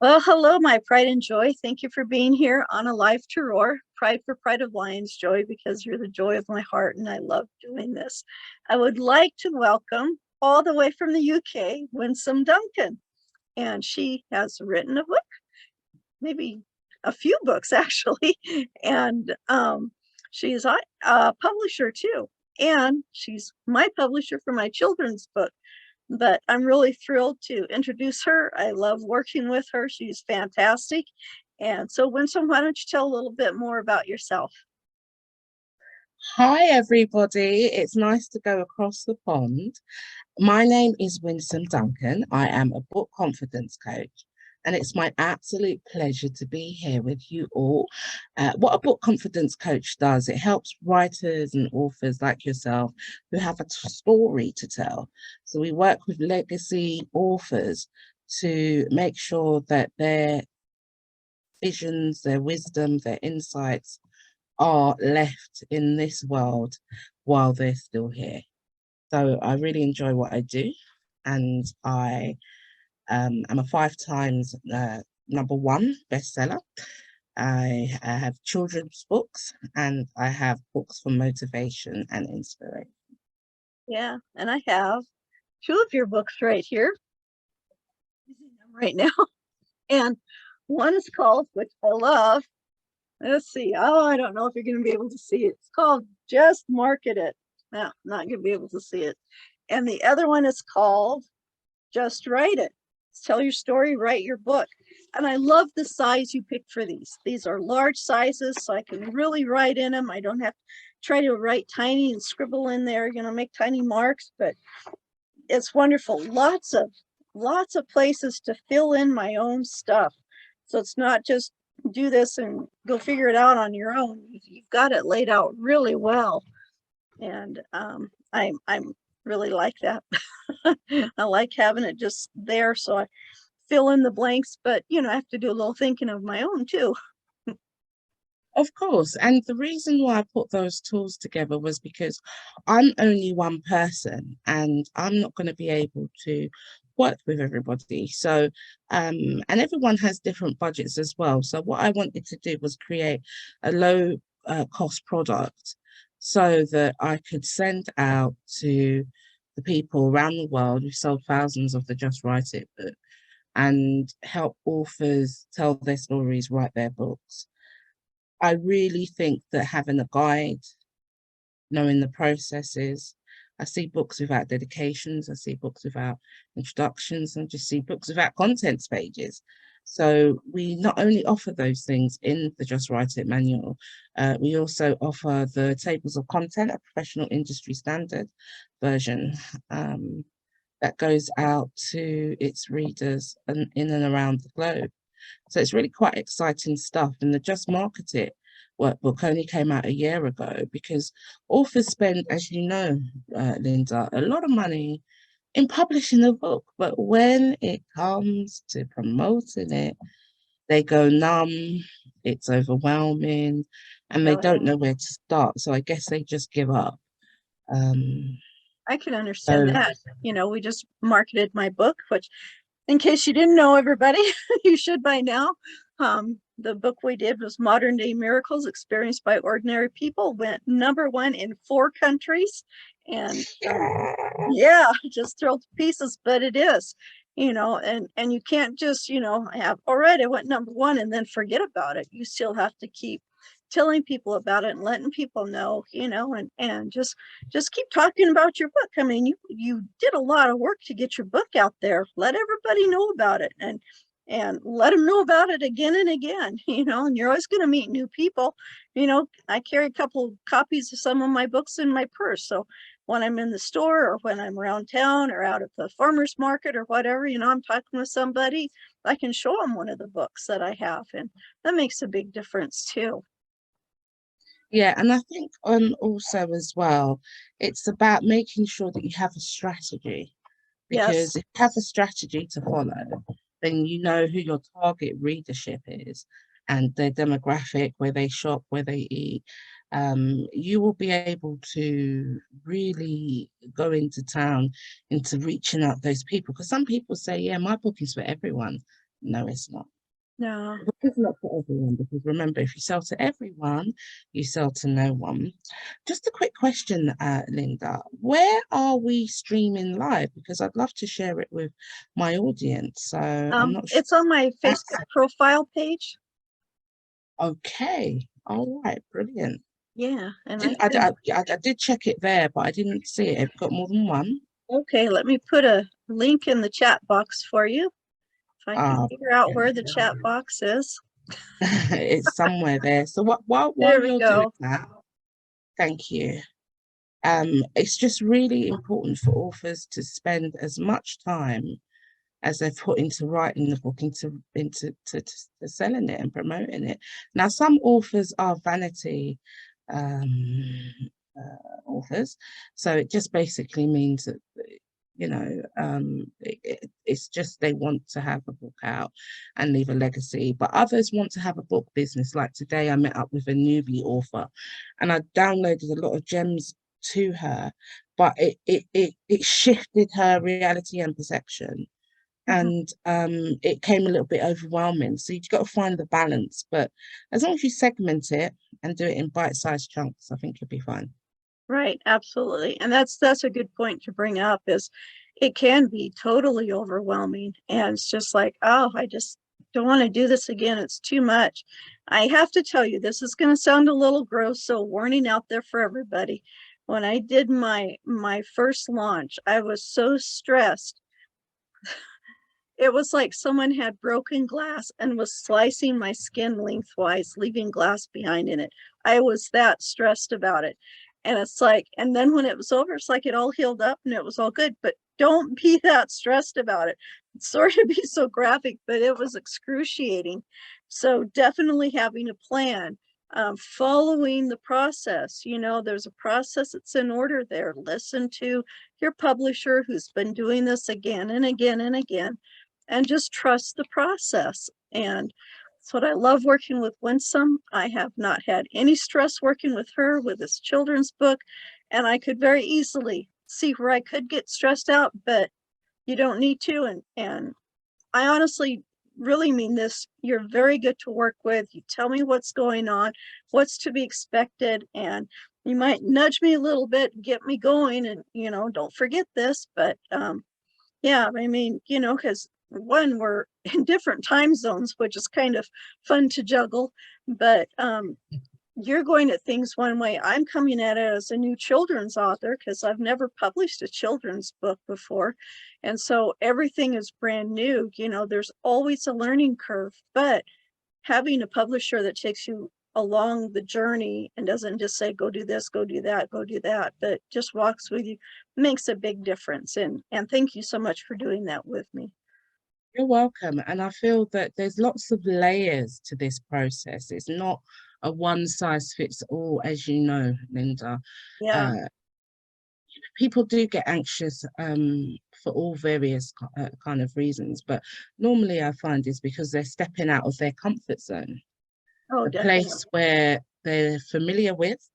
Well, hello, my pride and joy. Thank you for being here on A Life to Roar. Pride for Pride of Lions, joy because you're the joy of my heart, and I love doing this. I would like to welcome, all the way from the UK, Winsome Duncan. And she has written a book, maybe a few books actually, and she's a publisher too. And she's my publisher for my children's book, but I'm really thrilled to introduce her. I love working with her. She's fantastic. And so, Winsome, why don't you tell a little bit more about yourself? Hi, everybody. It's nice to go across the pond. My name is Winsome Duncan. I am a book confidence coach, and it's my absolute pleasure to be here with you all. What a book confidence coach does, it helps writers and authors like yourself who have a story to tell. So we work with legacy authors to make sure that their visions, their wisdom, their insights are left in this world while they're still here. So I really enjoy what I do, and I am a 5 times #1 bestseller. I have children's books, and I have books for motivation and inspiration. Yeah, and I have two of your books right here, right now. And one is called, which I love. Let's see. Oh, I don't know if you're going to be able to see it. It's called Just Market It. No, not going to be able to see it. And the other one is called Just Write It. Tell your story, write your book. And I love the size you picked for these. These are large sizes, so I can really write in them. I don't have to try to write tiny and scribble in there, make tiny marks, but it's wonderful. Lots of places to fill in my own stuff. So it's not just do this and go figure it out on your own. You've got it laid out really well. And I'm really like that. I like having it just there, so I fill in the blanks, but I have to do a little thinking of my own too. Of course. And the reason why I put those tools together was because I'm only one person and I'm not going to be able to work with everybody. So, and everyone has different budgets as well. So, what I wanted to do was create a low cost product so that I could send out to the people around the world who sold thousands of the Just Write It book and help authors tell their stories, write their books. I really think that having a guide, knowing the processes, I see books without dedications, I see books without introductions, and just see books without contents pages. So we not only offer those things in the Just Write It manual, we also offer the tables of content, a professional industry standard version that goes out to its readers in and around the globe. So it's really quite exciting stuff. And the Just Market It workbook only came out a year ago because authors spend, as you know, Linda, a lot of money in publishing a book. But when it comes to promoting it, they go numb, it's overwhelming, and they Really, don't know where to start. So I guess they just give up. Um, I can understand so that. We just marketed my book, which, in case you didn't know, everybody, you should by now. The book we did was Modern Day Miracles Experienced by Ordinary People, went #1 in 4 countries. And yeah, just thrilled to pieces, but it is, and you can't just, have, all right, I went #1 and then forget about it. You still have to keep telling people about it and letting people know, and just keep talking about your book. I mean, you did a lot of work to get your book out there. Let everybody know about it, and let them know about it again and again, and you're always going to meet new people. I carry a couple copies of some of my books in my purse, so when I'm in the store or when I'm around town or out at the farmer's market or whatever, I'm talking with somebody, I can show them one of the books that I have, and that makes a big difference too. yeah, and I think also as well, it's about making sure that you have a strategy, Yes. because if you have a strategy to follow, then you know who your target readership is and their demographic, where they shop, where they eat. You will be able to really go into town into reaching out those people. Because some people say, yeah, my book is for everyone. No, it's not. No. It's not for everyone, because remember, if you sell to everyone, you sell to no one. Just a quick question, Linda. Where are we streaming live? Because I'd love to share it with my audience. So I'm not sure. It's on my Facebook profile page. Okay. All right. Brilliant. Yeah, and I did check it there, but I didn't see it. I've got more than one. okay, let me put a link in the chat box for you. If I can Ah, figure out where the brilliant. chat box is. It's somewhere there. So while There we you're doing go. that, thank you. It's just really important for authors to spend as much time as they've put into writing the book, to selling it and promoting it. Now, some authors are vanity authors, so it just basically means that, it's just they want to have a book out and leave a legacy. But others want to have a book business. Like today, I met up with a newbie author, and I downloaded a lot of gems to her, but it shifted her reality and perception, Mhm. and it came a little bit overwhelming. So you've got to find the balance. But as long as you segment it and do it in bite-sized chunks, I think you'll be fine. Right, absolutely. And that's a good point to bring up, is it can be totally overwhelming. And it's just like, oh, I just don't want to do this again. It's too much. I have to tell you, this is going to sound a little gross, so warning out there for everybody. When I did my first launch, I was so stressed. It was like someone had broken glass and was slicing my skin lengthwise, leaving glass behind in it. I was that stressed about it. And it's like, and then when it was over, it's like it all healed up and it was all good. But don't be that stressed about it. It's sorry to be so graphic, but it was excruciating. So definitely having a plan, following the process. There's a process that's in order there. Listen to your publisher who's been doing this again and again and again, and just trust the process. And that's what I love working with Winsome. I have not had any stress working with her with this children's book, and I could very easily see where I could get stressed out, but you don't need to. And I honestly really mean this. You're very good to work with. You tell me what's going on, what's to be expected, and you might nudge me a little bit, get me going, and don't forget this. But yeah, I mean, because one, we're in different time zones, which is kind of fun to juggle, but you're going at things one way. I'm coming at it as a new children's author because I've never published a children's book before. And so everything is brand new. There's always a learning curve, but having a publisher that takes you along the journey and doesn't just say, go do this, go do that, go do that, but just walks with you, makes a big difference. And thank you so much for doing that with me. You're welcome. And I feel that there's lots of layers to this process. It's not a one size fits all, as you know, Linda. Yeah. Uh, People do get anxious for all various kind of reasons, but normally I find it's because they're stepping out of their comfort zone, Oh, the definitely. place where they're familiar with,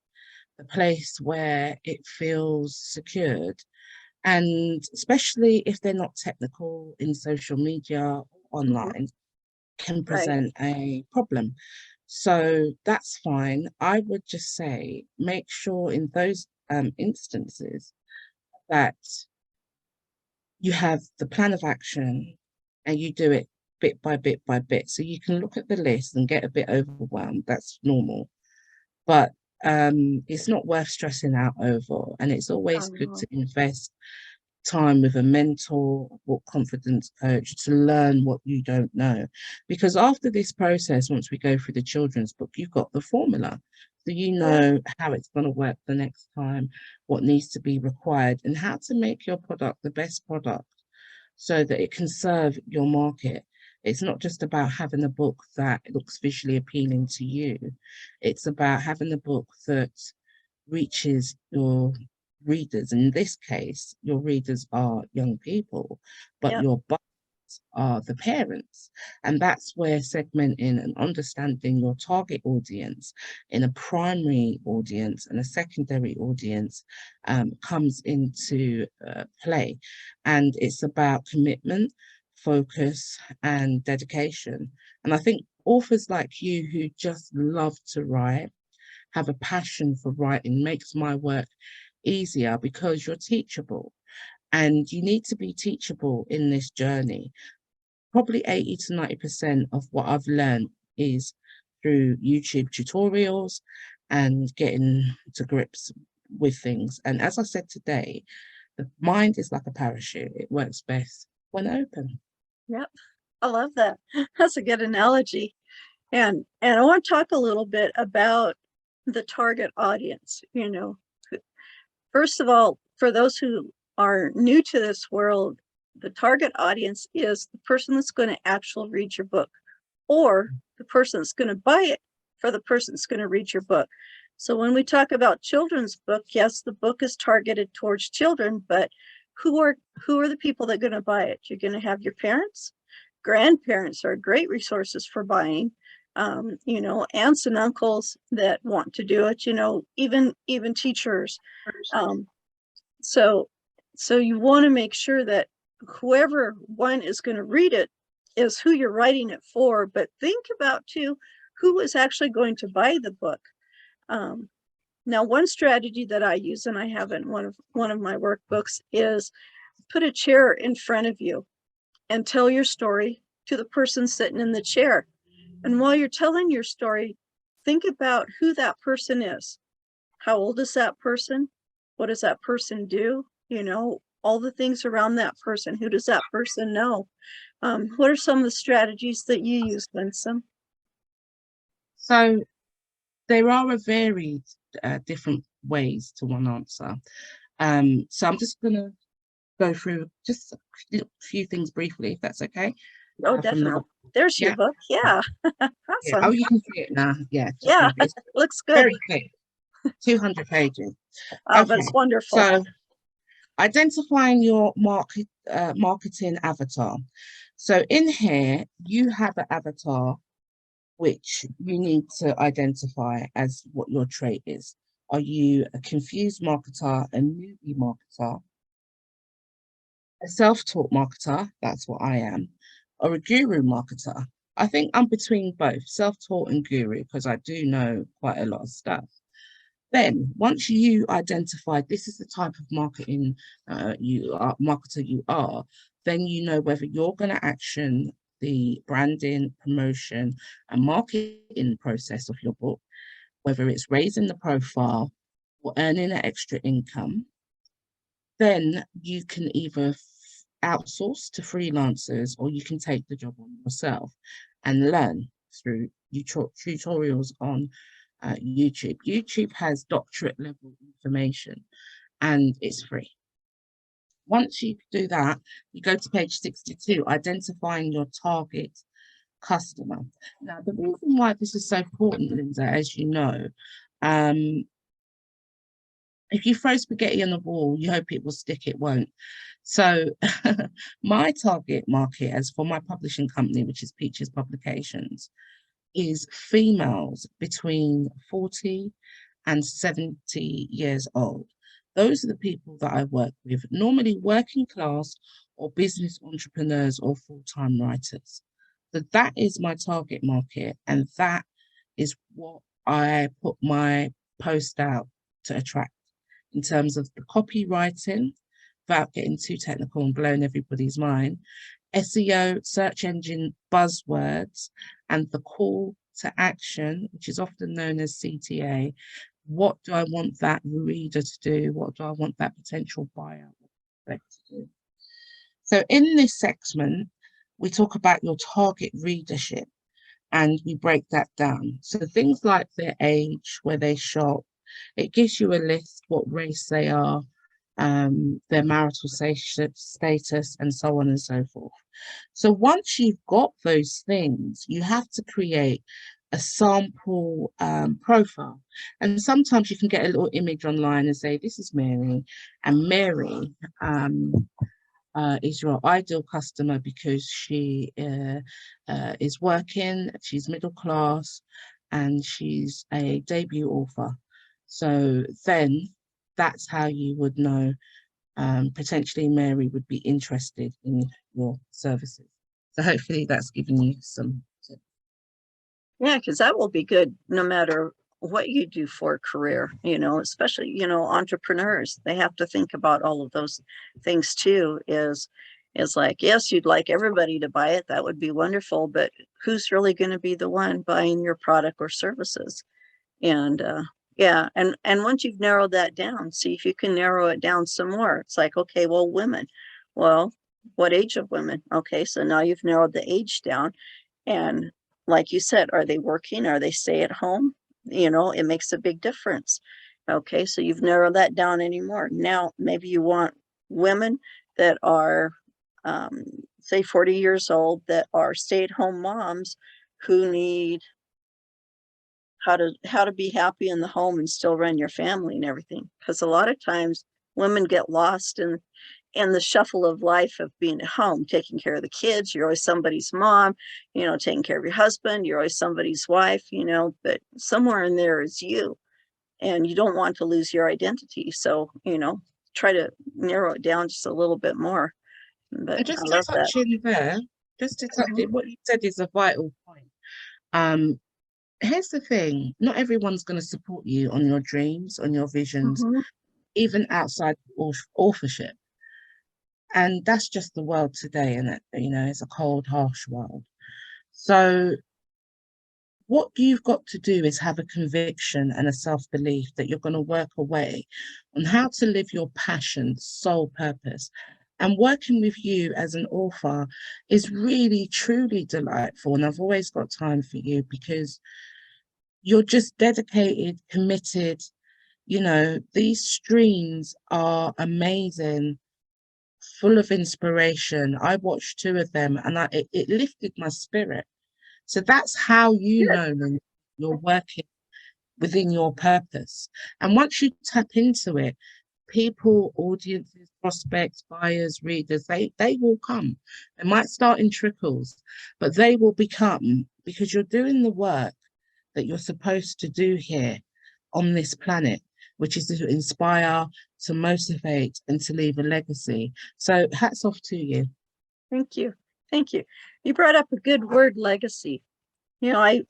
the place where it feels secured. And especially if they're not technical in social media or Mhm. online, can Right. present a problem. So that's fine. I would just say make sure in those instances that you have the plan of action and you do it bit by bit by bit. So you can look at the list and get a bit overwhelmed. That's normal. But it's not worth stressing out over. And it's always good Um, to invest time with a mentor or confidence coach to learn what you don't know. Because after this process, once we go through the children's book, you've got the formula. So you yeah. know how it's going to work the next time, what needs to be required, and how to make your product the best product so that it can serve your market. It's not just about having a book that looks visually appealing to you. It's about having a book that reaches your readers. In this case, your readers are young people, but Yeah. your buyers are the parents. And that's where segmenting and understanding your target audience in a primary audience and a secondary audience comes into play. And it's about commitment focus, and dedication. And I think authors like you who just love to write, have a passion for writing, makes my work easier because you're teachable. And you need to be teachable in this journey. Probably 80 to 90% of what I've learned is through YouTube tutorials and getting to grips with things. And as I said today, the mind is like a parachute. It works best when open. Yep. I love that. That's a good analogy. And I want to talk a little bit about the target audience. First of all, for those who are new to this world, the target audience is the person that's going to actually read your book, or the person that's going to buy it for the person that's going to read your book. So when we talk about children's book, yes, the book is targeted towards children, but who are the people that are going to buy it? You're going to have your parents. Grandparents are great resources for buying. Aunts and uncles that want to do it, even teachers. So you want to make sure that whoever one is going to read it is who you're writing it for, but think about too, who is actually going to buy the book. Now, one strategy that I use, and I have in one of my workbooks, is put a chair in front of you and tell your story to the person sitting in the chair. And while you're telling your story, think about who that person is. How old is that person? What does that person do? All the things around that person. Who does that person know? What are some of the strategies that you use, Winsome? So there are a varied different ways to one answer. So I'm just going to go through just a few things briefly, if that's okay. Oh, From definitely. the, There's your yeah, book. Yeah. yeah. Oh, Awesome. you can see it now. Yeah, just Yeah. maybe it's Looks good. very thick, 200 pages. Oh, but it's Okay, wonderful. so identifying your marketing avatar. So in here, you have an avatar which you need to identify as what your trait is. Are you a confused marketer, a newbie marketer, a self-taught marketer? That's what I am. Or a guru marketer? I think I'm between both self-taught and guru because I do know quite a lot of stuff. Then, once you identify this is the type of marketer you are, then you know whether you're going to action the branding, promotion, and marketing process of your book, whether it's raising the profile or earning an extra income. Then you can either outsource to freelancers or you can take the job on yourself and learn through tutorials on YouTube. YouTube has doctorate level information and it's free. Once you do that, you go to page 62, identifying your target customer. Now, the reason why this is so important, Linda, as you know, if you throw spaghetti on the wall, you hope it will stick, it won't. So my target market, as for my publishing company, which is Peaches Publications, is females between 40 and 70 years old. Those are the people that I work with, normally working class or business entrepreneurs or full-time writers. So that is my target market, and that is what I put my post out to attract in terms of the copywriting, without getting too technical and blowing everybody's mind, SEO, search engine buzzwords, and the call to action, which is often known as CTA. What do I want that reader to do? What do I want that potential buyer to do? So in this segment, we talk about your target readership and we break that down. So things like their age, where they shop, it gives you a list, what race they are, their marital status, and so on and so forth. So once you've got those things, you have to create a sample profile. And sometimes you can get a little image online and say, this is Mary, and Mary is your ideal customer because she is working, she's middle class, and she's a debut author. So then that's how you would know potentially Mary would be interested in your services. So hopefully that's given you some tips. Yeah, because that will be good no matter what you do for a career, especially, entrepreneurs. They have to think about all of those things too, is like, yes, you'd like everybody to buy it. That would be wonderful, but who's really going to be the one buying your product or services? And yeah, and once you've narrowed that down, see if you can narrow it down some more. It's like, okay, well, women. Well, what age of women? Okay, so now you've narrowed the age down. And like you said, are they working? Are they stay at home? It makes a big difference. Okay, so you've narrowed that down anymore. Now, maybe you want women that are, say, 40 years old, that are stay-at-home moms who need how to be happy in the home and still run your family and everything. Because a lot of times women get lost in the shuffle of life of being at home, taking care of the kids. You're always somebody's mom, taking care of your husband. You're always somebody's wife, but somewhere in there is you, and you don't want to lose your identity. So, try to narrow it down just a little bit more. But And I just to love that. touch in there, just to touch Mhm, in, what you said is a vital point. Um, Here's the thing, not everyone's going to support you on your dreams, on your visions, mhm. even outside authorship. And that's just the world today, and it's a cold, harsh world. So what you've got to do is have a conviction and a self-belief that you're going to work away on how to live your passion, soul purpose. And working with you as an author is really, truly delightful. And I've always got time for you because you're just dedicated, committed. These streams are amazing, full of inspiration. I watched two of them and it lifted my spirit. So that's how you Good. know when you're working within your purpose. And once you tap into it, people, audiences, prospects, buyers, readers, they will come. It might start in trickles, but they will become, because you're doing the work that you're supposed to do here on this planet, which is to inspire, to motivate, and to leave a legacy. So hats off to you. Thank you. Thank you. You brought up a good word, legacy. I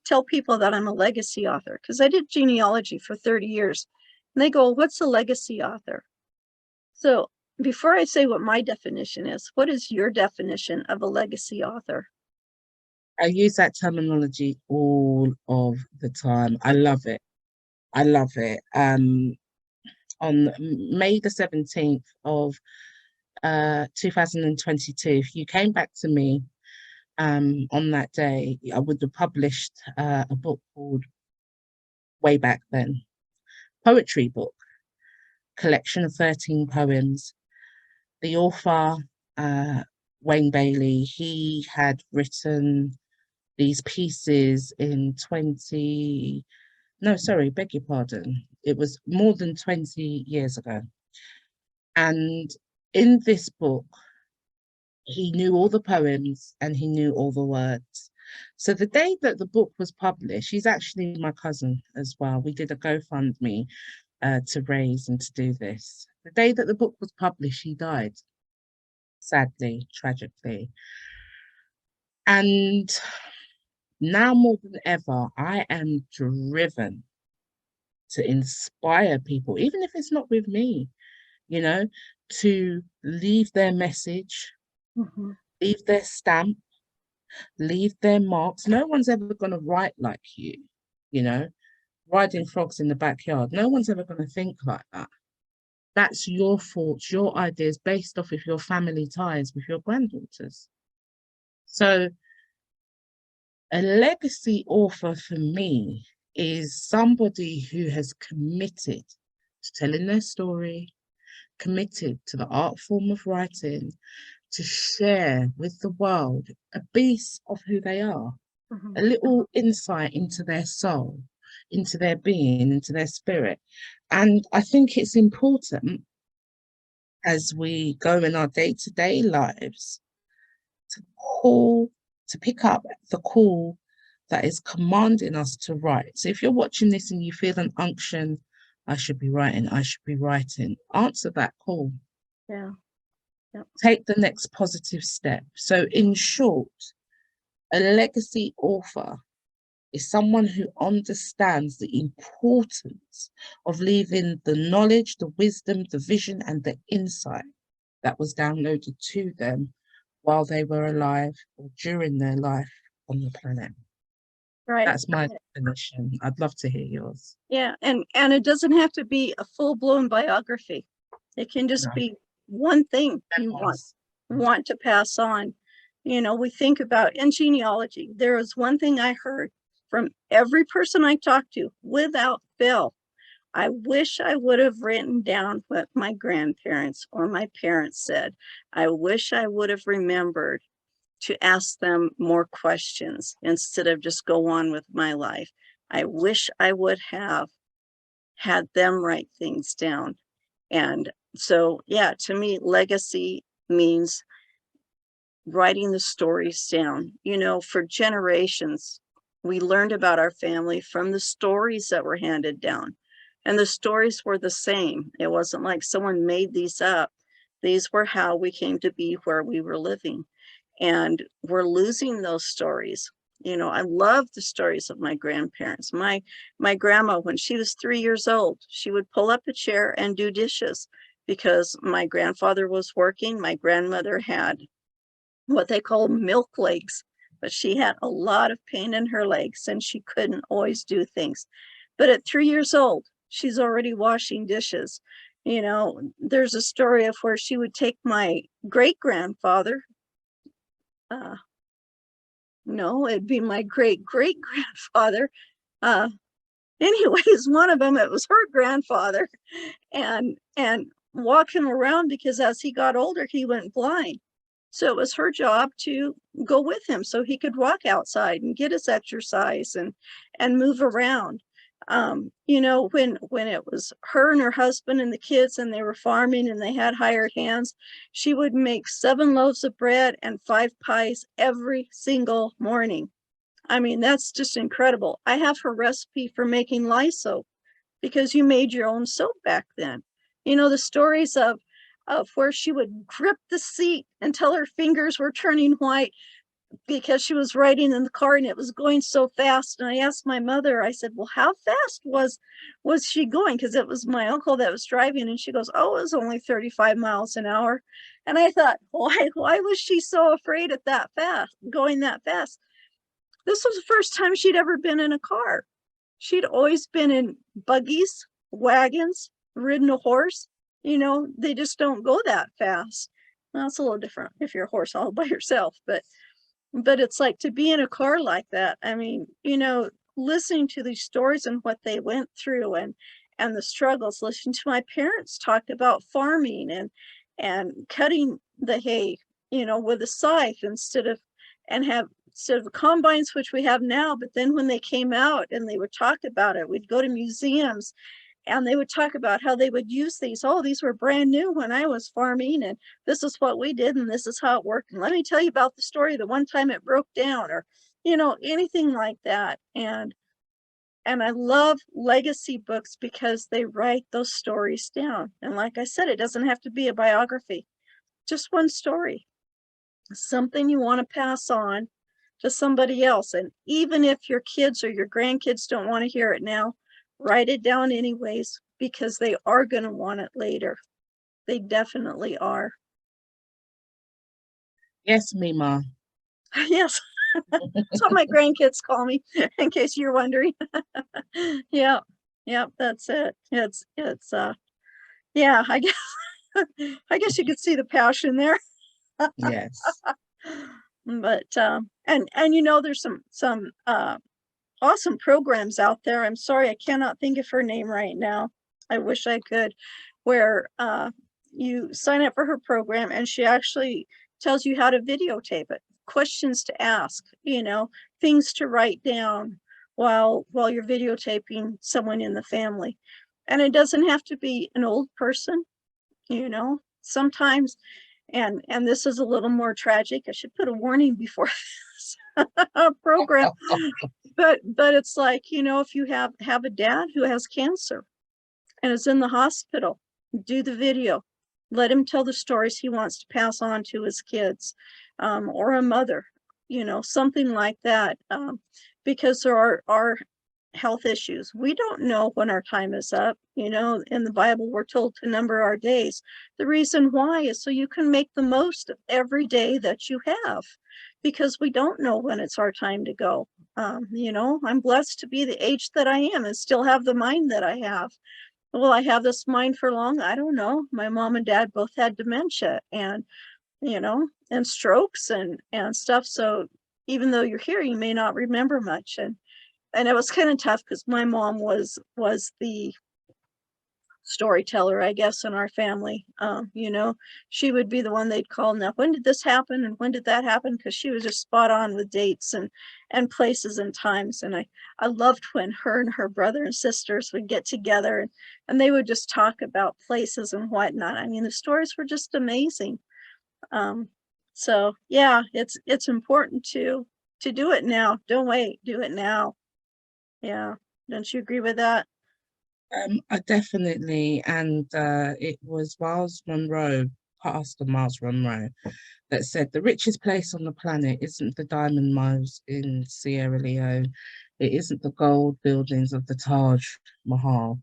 tell people that I'm a legacy author because I did genealogy for 30 years. And they go, what's a legacy author? So before I say what my definition is, what is your definition of a legacy author? I use that terminology all of the time. I love it. I love it. On May the 17th of 2022, if you came back to me on that day, I would have published a book called Way Back Then, poetry book, collection of 13 poems. The author, uh, Wayne Bailey, he had written these pieces in 20, no, sorry, beg your pardon. It was more than 20 years ago. And in this book, he knew all the poems and he knew all the words. So the day that the book was published, he's actually my cousin as well. We did a GoFundMe to raise and to do this. The day that the book was published, he died, sadly, tragically. And now more than ever, I am driven to inspire people, even if it's not with me, you know, to leave their message, Mhm. leave their stamp, leave their marks. No one's ever going to write like you know, riding frogs in the backyard. No one's ever going to think like that. That's your thoughts, your ideas based off of your family ties with your granddaughters. So a legacy author for me is somebody who has committed to telling their story, committed to the art form of writing, to share with the world a piece of who they are, a Mhm. little insight into their soul, into their being, into their spirit. And I think it's important as we go in our day-to-day lives to call, to pick up the call that is commanding us to write. So if you're watching this and you feel an unction, I should be writing, I should be writing. Answer that call. Yeah. Take the next positive step. So in short, a legacy author is someone who understands the importance of leaving the knowledge, the wisdom, the vision, and the insight that was downloaded to them while they were alive or during their life on the planet. Right. That's my definition. I'd love to hear yours. Yeah, and it doesn't have to be a full-blown biography. It can just be one thing you want to pass on. You know, we think about in genealogy, there was one thing I heard from every person I talked to without fail. I wish I would have written down what my grandparents or my parents said. I wish I would have remembered to ask them more questions instead of just go on with my life. I wish I would have had them write things down. And so, yeah, to me, legacy means writing the stories down. You know, for generations, we learned about our family from the stories that were handed down. And the stories were the same. It wasn't like someone made these up. These were how we came to be where we were living. And we're losing those stories. You know, I love the stories of my grandparents. My grandma, when she was 3 years old, she would pull up a chair and do dishes because my grandfather was working. My grandmother had what they call milk legs, but she had a lot of pain in her legs and she couldn't always do things. But at 3 years old, she's already washing dishes. You know, there's a story of where she would take my great grandfather. No, it'd be my great great grandfather. Anyways, one of them, it was her grandfather, and walk him around because as he got older, he went blind. So it was her job to go with him so he could walk outside and get his exercise and move around. You know, when it was her and her husband and the kids and they were farming and they had hired hands, she would make 7 loaves of bread and 5 pies every single morning. I mean, that's just incredible. I have her recipe for making lye soap because you made your own soap back then. You know, the stories of where she would grip the seat until her fingers were turning white because she was riding in the car and it was going so fast. And I asked my mother, I said, well, how fast was she going? Because it was my uncle that was driving. And she goes, oh, it was only 35 miles an hour. And I thought, why was she so afraid at that fast, going that fast? This was the first time she'd ever been in a car. She'd always been in buggies, wagons, ridden a horse. You know, they just don't go that fast. Well, it's a little different if you're a horse all by yourself, but it's like to be in a car like that. I mean, you know, listening to these stories and what they went through and the struggles, listening to my parents talk about farming and cutting the hay, you know, with a scythe instead of combines, which we have now. But then when they came out and they would talk about it, we'd go to museums and they would talk about how they would use these. Oh, these were brand new when I was farming, and this is what we did, and this is how it worked. And let me tell you about the story the one time it broke down, or, you know, anything like that. And I love legacy books because they write those stories down. And like I said, it doesn't have to be a biography, just one story, something you want to pass on to somebody else. And even if your kids or your grandkids don't want to hear it now, write it down anyways, because they are going to want it later. They definitely are. Yes, Mima. Yes. That's what my grandkids call me, in case you're wondering. Yeah. That's it. It's yeah, I guess you could see the passion there. Yes. But and you know, there's some awesome programs out there. I'm sorry, I cannot think of her name right now. I wish I could, where you sign up for her program and she actually tells you how to videotape it, questions to ask, you know, things to write down while you're videotaping someone in the family. And it doesn't have to be an old person, you know, sometimes, and this is a little more tragic. I should put a warning before this program. But it's like, you know, if you have a dad who has cancer and is in the hospital, do the video. Let him tell the stories he wants to pass on to his kids, or a mother, something like that, because there are health issues. We don't know when our time is up. In the Bible, we're told to number our days. The reason why is so you can make the most of every day that you have, because we don't know when it's our time to go. I'm blessed to be the age that I am and still have the mind that I have. Will I have this mind for long? I don't know. My mom and dad both had dementia and, and strokes and stuff. So even though you're here, you may not remember much. And it was kind of tough because my mom was the storyteller, I guess, in our family. She would be the one they'd call. Now, when did this happen and when did that happen? Because she was just spot on with dates and places and times. And I loved when her and her brother and sisters would get together and they would just talk about places and whatnot. I mean, the stories were just amazing. So yeah, it's important to do it now. Don't wait, do it now. Yeah. Don't you agree with that? I definitely, and it was Pastor Miles Monroe, that said the richest place on the planet isn't the diamond mines in Sierra Leone. It isn't the gold buildings of the Taj Mahal.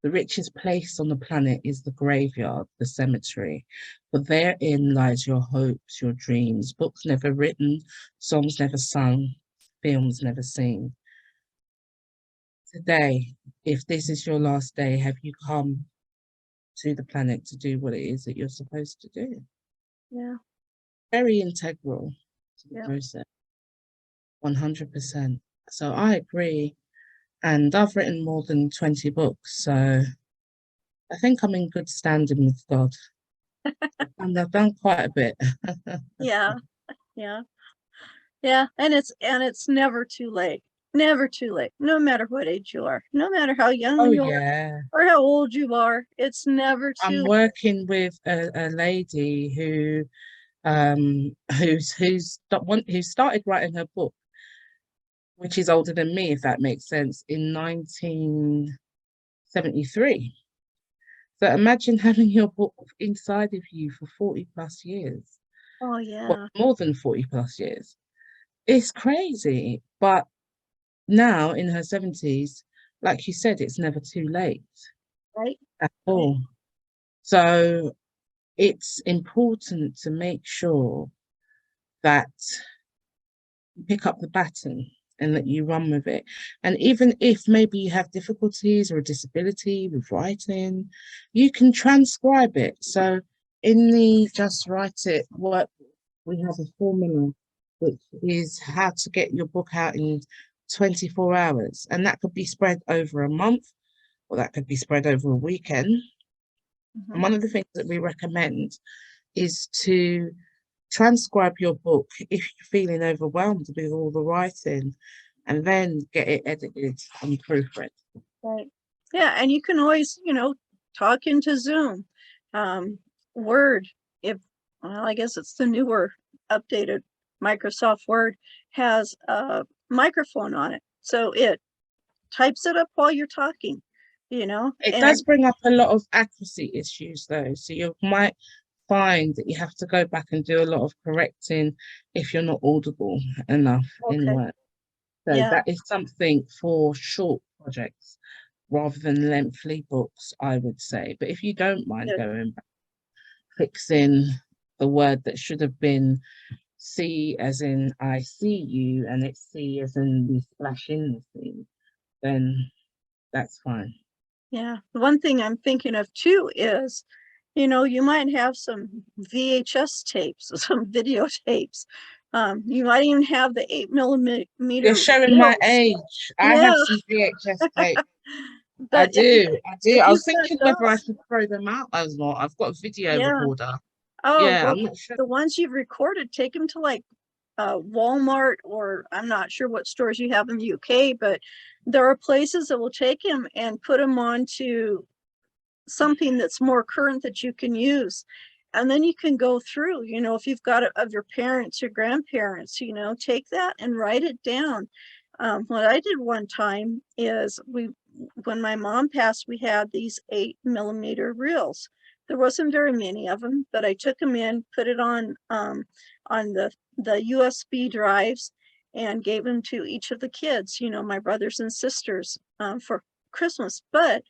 The richest place on the planet is the graveyard, the cemetery. For therein lies your hopes, your dreams, books never written, songs never sung, films never seen. Today, if this is your last day, have you come to the planet to do what it is that you're supposed to do? Yeah. Very integral to the Yeah. process, 100%. So I agree. And I've written more than 20 books, so I think I'm in good standing with God. And I've done quite a bit. Yeah. Yeah. Yeah. And it's never too late. Never too late. No matter what age you are, no matter how young Oh, you are yeah. or how old you are, it's never I'm too working with a lady who started writing her book, which is older than me, if that makes sense, in 1973. So imagine having your book inside of you for 40 plus years, Oh well, yeah. more than 40 plus years. It's crazy. But now in her 70s, like you said, it's never too late Right. at Right. all. So it's important to make sure that you pick up the baton and that you run with it. And even if maybe you have difficulties or a disability with writing, you can transcribe it. So in the Just Write It work, we have a formula which is how to get your book out in 24 hours. And that could be spread over a month or that could be spread over a weekend. And Mhm. one of the things that we recommend is to transcribe your book if you're feeling overwhelmed with all the writing and then get it edited and proofread. Right. Yeah, and you can always, talk into Zoom, Word. If Well, I guess it's the newer, updated Microsoft Word has a microphone on it, so it types it up while you're talking. It does And bring up a lot of accuracy issues though. So you might find that you have to go back and do a lot of correcting if you're not audible enough in okay, work. So yeah, that is something for short projects rather than lengthy books, I would say. But if you don't mind good. going back, fixing the word that should have been see as in I see you and it's see as in we splash in the scene, then that's fine. Yeah. The one thing I'm thinking of too is, you might have some VHS tapes, some videotapes. You might even have the 8 millimeter You're showing my reels. age. I Yeah, have some VHS tape. I but do. I do. if I you've was got thinking whether I those, should throw them out as not. I've got a video yeah. recorder. Oh, Yeah, well, I'm not sure. the ones you've recorded, take them to like Walmart, or I'm not sure what stores you have in the UK, but there are places that will take them and put them onto something that's more current that you can use. And then you can go through, if you've got it of your parents, your grandparents, take that and write it down. What I did one time is when my mom passed, we had these 8mm reels. There wasn't very many of them, but I took them in, put it on the USB drives, and gave them to each of the kids, you know, my brothers and sisters, for Christmas. But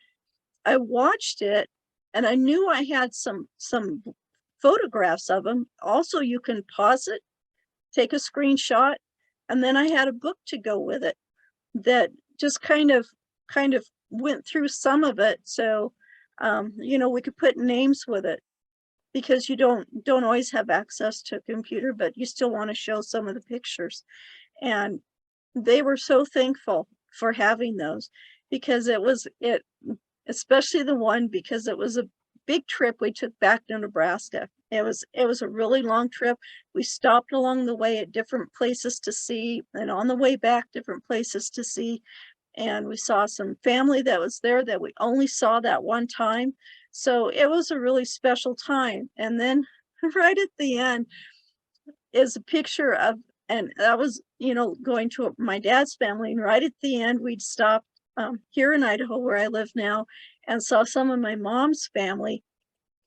I watched it, and I knew I had some photographs of them. Also, you can pause it, take a screenshot, and then I had a book to go with it that just kind of went through some of it. So you know, we could put names with it, because you don't always have access to a computer, but you still want to show some of the pictures. And they were so thankful for having those, because it especially the one, because it was a big trip we took back to Nebraska. It was a really long trip. We stopped along the way at different places to see, and on the way back, different places to see. And we saw some family that was there that we only saw that one time. So it was a really special time. And then right at the end is a picture of, and that was, you know, going to my dad's family. And right at the end, we'd stopped here in Idaho, where I live now, and saw some of my mom's family.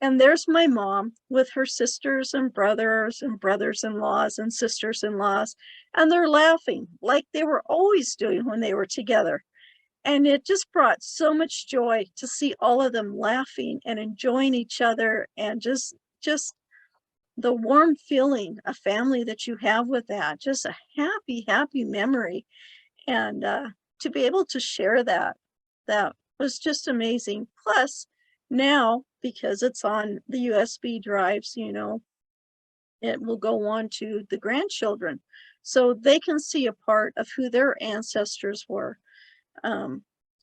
And there's my mom with her sisters and brothers-in-laws and sisters-in-laws, and they're laughing like they were always doing when they were together. And it just brought so much joy to see all of them laughing and enjoying each other, and just the warm feeling of family that you have with that, just a happy memory. And to be able to share that was just amazing. Plus, now, because it's on the USB drives, you know, it will go on to the grandchildren, so they can see a part of who their ancestors were.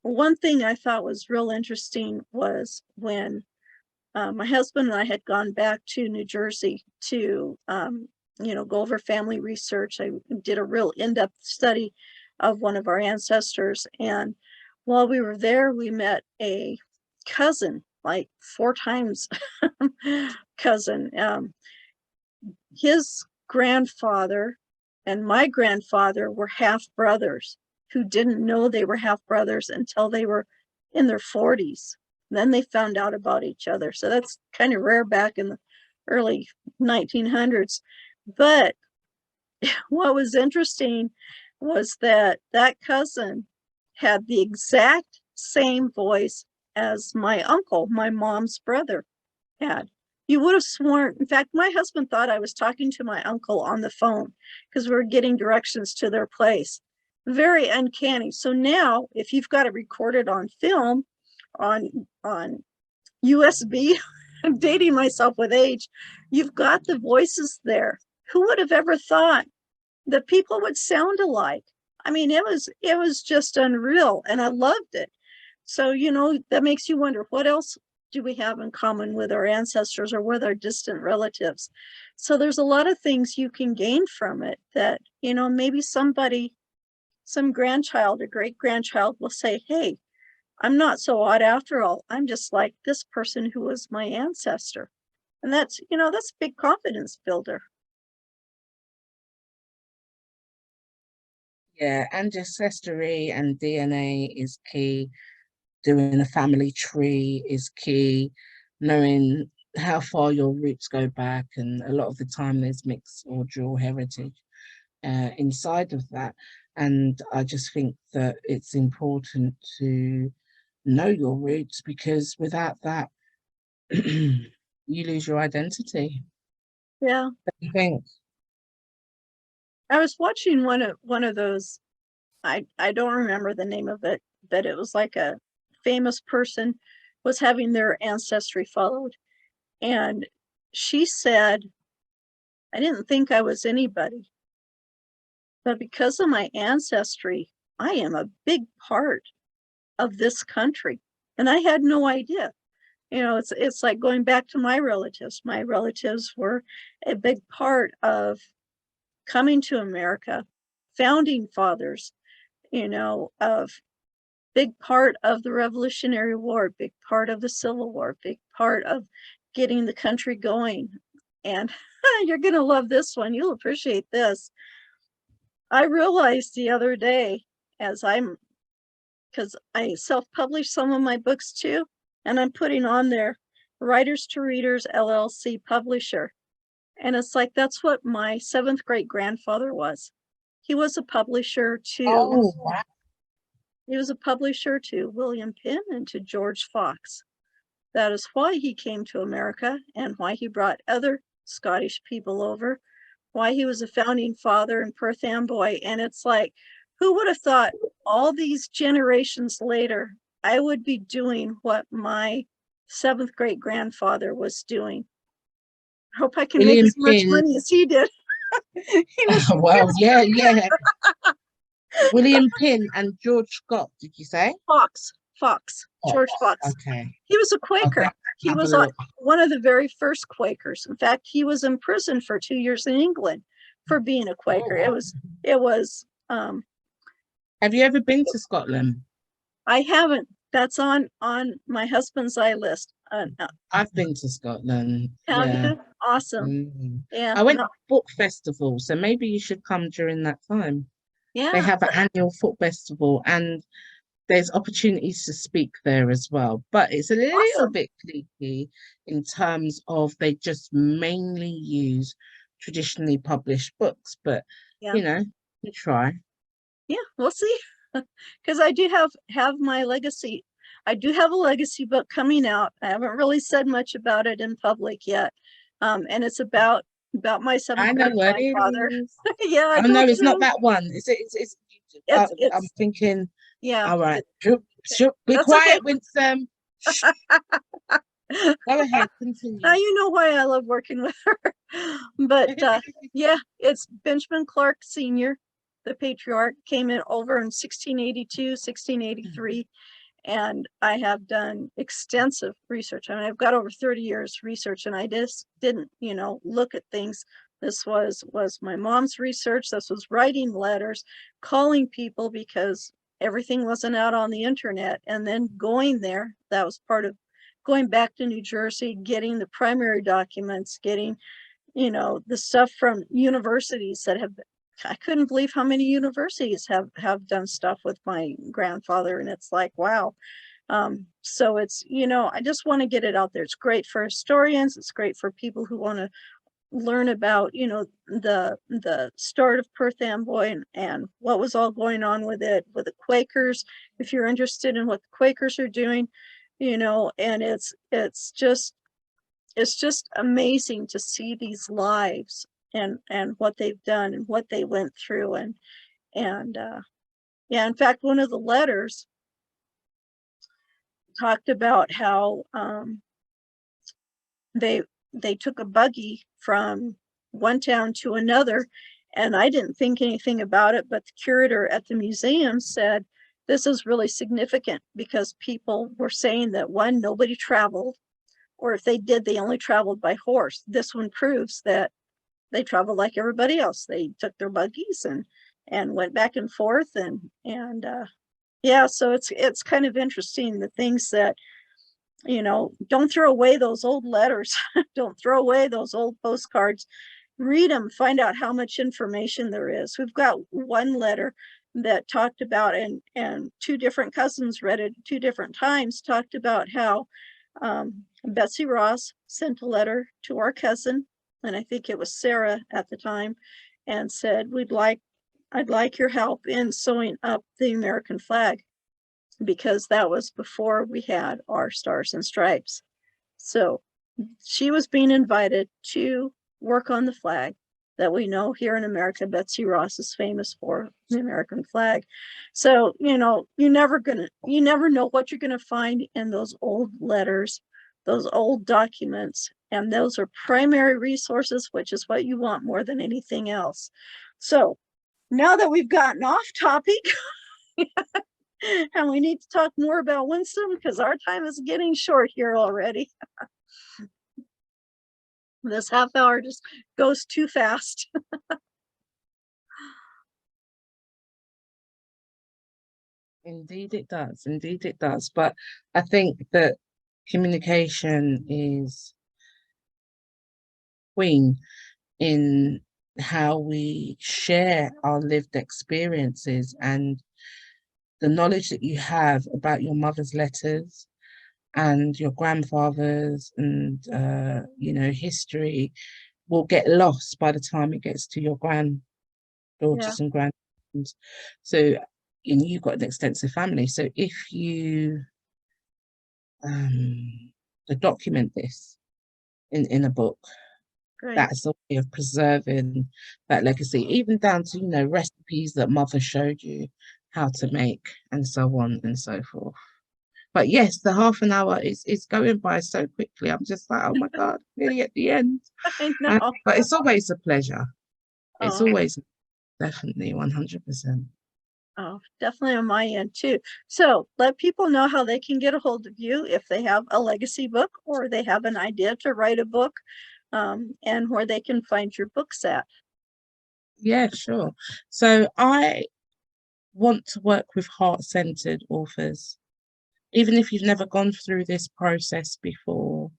One thing I thought was real interesting was when my husband and I had gone back to New Jersey to, you know, go over family research. I did a real in-depth study of one of our ancestors. And while we were there, we met a cousin, like 4 times cousin. His grandfather and my grandfather were half brothers who didn't know they were half brothers until they were in their 40s. Then they found out about each other. So that's kind of rare back in the early 1900s. But what was interesting was that that cousin had the exact same voice as my uncle, my mom's brother, had. You would have sworn, in fact, my husband thought I was talking to my uncle on the phone, because we were getting directions to their place. Very uncanny. So now, if you've got it recorded on film, on USB, I'm dating myself with age, you've got the voices there. Who would have ever thought that people would sound alike? I mean, it was just unreal, and I loved it. So, you know, that makes you wonder, what else do we have in common with our ancestors or with our distant relatives? So there's a lot of things you can gain from it that, you know, maybe somebody, some grandchild or great grandchild will say, hey, I'm not so odd after all. I'm just like this person who was my ancestor. And that's, you know, that's a big confidence builder. Yeah, ancestry and DNA is key. Doing a family tree is key. Knowing how far your roots go back, and a lot of the time there's mixed or dual heritage inside of that. And I just think that it's important to know your roots, because without that, you lose your identity. Yeah. I think. I was watching one of those, I don't remember the name of it, but it was like a famous person was having their ancestry followed. And she said, I didn't think I was anybody, but because of my ancestry, I am a big part of this country. And I had no idea. You know, it's like going back to my relatives. My relatives were a big part of coming to America, founding fathers, you know, of big part of the Revolutionary War, big part of the Civil War, big part of getting the country going. And you're going to love this one. You'll appreciate this. I realized the other day, as I'm because I self-published some of my books too, and I'm putting on there Writers to Readers LLC publisher. And it's like, that's what my 7th great grandfather was. He was a publisher to, Oh, wow. he was a publisher to William Penn and to George Fox. That is why he came to America and why he brought other Scottish people over, why he was a founding father in Perth Amboy. And it's like, who would have thought all these generations later, I would be doing what my 7th great grandfather was doing. I hope I can make William as much Penn. money as he did. he was, Well, yeah. William Penn and George Scott, did you say? Fox, Oh, George Fox. okay. He was a Okay. Quaker. He Have a was look. one of the very first Quakers. In fact, he was in prison for 2 years in England for being a Quaker. Oh, It was, have you ever been to Scotland? I haven't, that's on my husband's eye list. I've been to Scotland. Have Yeah. you? Awesome. Mm. Yeah. I went No, to book festival, so maybe you should come during that time. They yeah. have an annual foot festival and there's opportunities to speak there as well. But it's a little Awesome. bit cliquey in terms of they just mainly use traditionally published books. But Yeah. you know, you try. Yeah, we'll see. Because I do have my legacy. I do have a legacy book coming out. I haven't really said much about it in public yet. And it's about my 7th I know great what it grandfather. is. Yeah, I Oh no, do it's not too. that one. It's I'm It's thinking, yeah. all right, be That's okay. quiet, Winsome. Shh, go ahead, Now continue. you know why I love working with her. But yeah, it's Benjamin Clark Sr., the patriarch, came in over in 1682, 1683. And I have done extensive research. I mean, I've got over 30 years research, and I just didn't, look at things. This was my mom's research. This was writing letters, calling people because everything wasn't out on the internet, and then going there. That was part of going back to New Jersey, getting the primary documents, getting, the stuff from universities that have, I couldn't believe how many universities have done stuff with my grandfather. And it's like, wow. So it's, I just want to get it out there. It's great for historians. It's great for people who want to learn about, the start of Perth Amboy and what was all going on with it, with the Quakers. If you're interested in what the Quakers are doing, and it's just amazing to see these lives and what they've done and what they went through. And yeah, in fact, one of the letters talked about how they took a buggy from one town to another, and I didn't think anything about it, but the curator at the museum said this is really significant because people were saying that, one, nobody traveled, or if they did, they only traveled by horse. This one proves that they traveled like everybody else. They took their buggies and went back and forth, and yeah, so it's kind of interesting, the things that, don't throw away those old letters. Don't throw away those old postcards. Read them, find out how much information there is. We've got one letter that talked about, and 2 different cousins read it 2 different times, talked about how Betsy Ross sent a letter to our cousin, and I think it was Sarah at the time, and said, I'd like your help in sewing up the American flag, because that was before we had our stars and stripes. So she was being invited to work on the flag that we know here in America. Betsy Ross is famous for the American flag. So, you never know what you're gonna find in those old letters, those old documents, and those are primary resources, which is what you want more than anything else. So now that we've gotten off topic, and we need to talk more about Winsome because our time is getting short here already. This half hour just goes too fast. Indeed it does. Indeed it does. But I think that communication is queen in how we share our lived experiences. And the knowledge that you have about your mother's letters and your grandfather's and history will get lost by the time it gets to your Yeah, granddaughters and grandsons. So you've got an extensive family. So if you um, document this in a book, great. that's a way of preserving that legacy, even down to, recipes that mother showed you how to make and so on and so forth. But yes, the half an hour is going by so quickly. I'm just like, oh my God, nearly at the end. I know. But it's always a pleasure. It's Oh, always definitely 100%. oh, definitely on my end too. So let people know how they can get a hold of you if they have a legacy book or they have an idea to write a book, and where they can find your books at. Yeah, sure. So I want to work with heart-centered authors, even if you've never gone through this process before.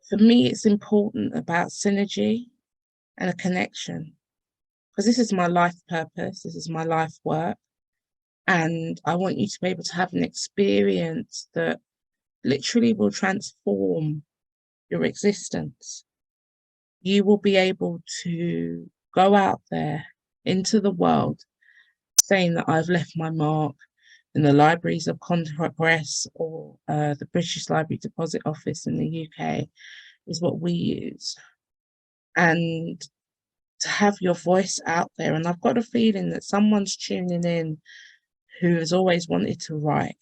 For me, it's important about synergy and a connection because this is my life purpose, this is my life work. And I want you to be able to have an experience that literally will transform your existence. You will be able to go out there into the world saying that I've left my mark in the libraries of Congress or the British Library Deposit Office in the UK is what we use. And to have your voice out there. And I've got a feeling that someone's tuning in who has always wanted to write,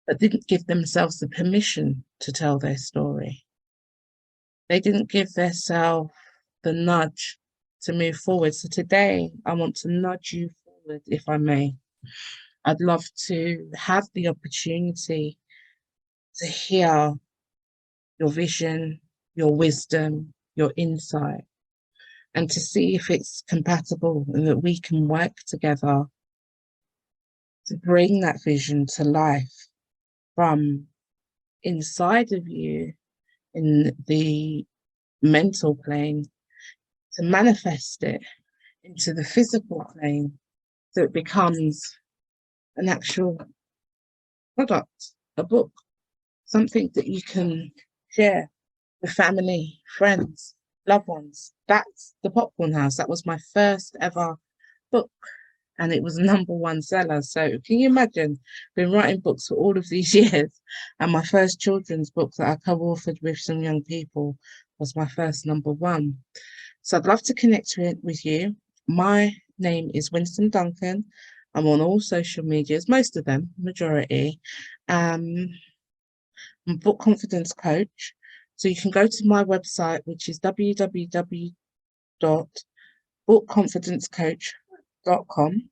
but didn't give themselves the permission to tell their story. They didn't give themselves the nudge to move forward. So today, I want to nudge you forward, if I may. I'd love to have the opportunity to hear your vision, your wisdom, your insight, and to see if it's compatible and that we can work together to bring that vision to life from inside of you in the mental plane to manifest it into the physical plane so it becomes an actual product, a book, something that you can share with family, friends, loved ones. That's the Popcorn House. That was my first ever book and it was #1 seller. So can you imagine? Been writing books for all of these years, and my first children's book that I co-authored with some young people was my first #1. So I'd love to connect with you. My name is Winsome Duncan. I'm on all social medias, most of them, majority. I'm a book confidence coach. So you can go to my website, which is www.bookconfidencecoach.com.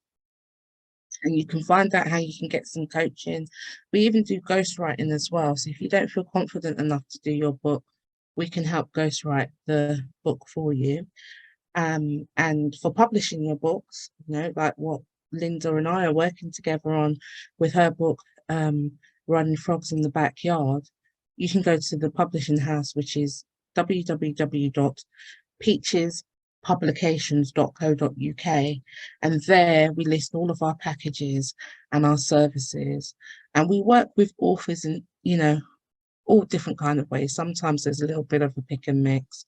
And you can find out how you can get some coaching. We even do ghostwriting as well. So if you don't feel confident enough to do your book, we can help ghostwrite the book for you. And for publishing your books, like what Linda and I are working together on with her book, Running Frogs in the Backyard, you can go to the publishing house, which is www.peachespublications.co.uk, and there we list all of our packages and our services, and we work with authors in all different kind of ways. Sometimes there's a little bit of a pick and mix,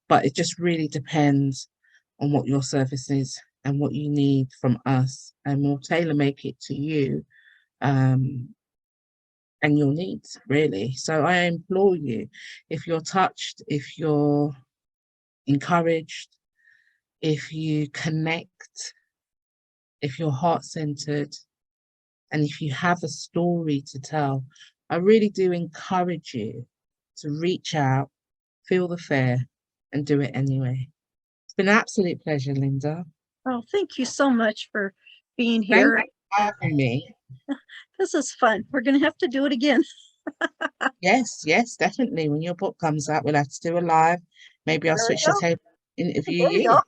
but it just really depends on what your service is and what you need from us, and we'll tailor make it to you and your needs, really. So I implore you, if you're touched, if you're encouraged, if you connect, if you're heart-centered, and if you have a story to tell, I really do encourage you to reach out, feel the fear, and do it anyway. It's been an absolute pleasure, Linda. Oh, thank you so much for being Thank here. you for having me. This is fun. We're going to have to do it again. Yes, yes, definitely. When your book comes out, we'll have to do a live. Maybe I'll There we switch the go. table, interview There we go. you.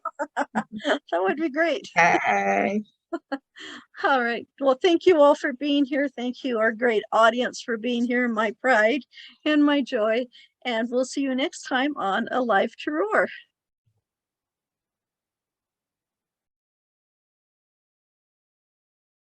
That would be great. Hey. All right. Well, thank you all for being here. Thank you, our great audience, for being here. My pride and my joy. And we'll see you next time on A Life to Roar.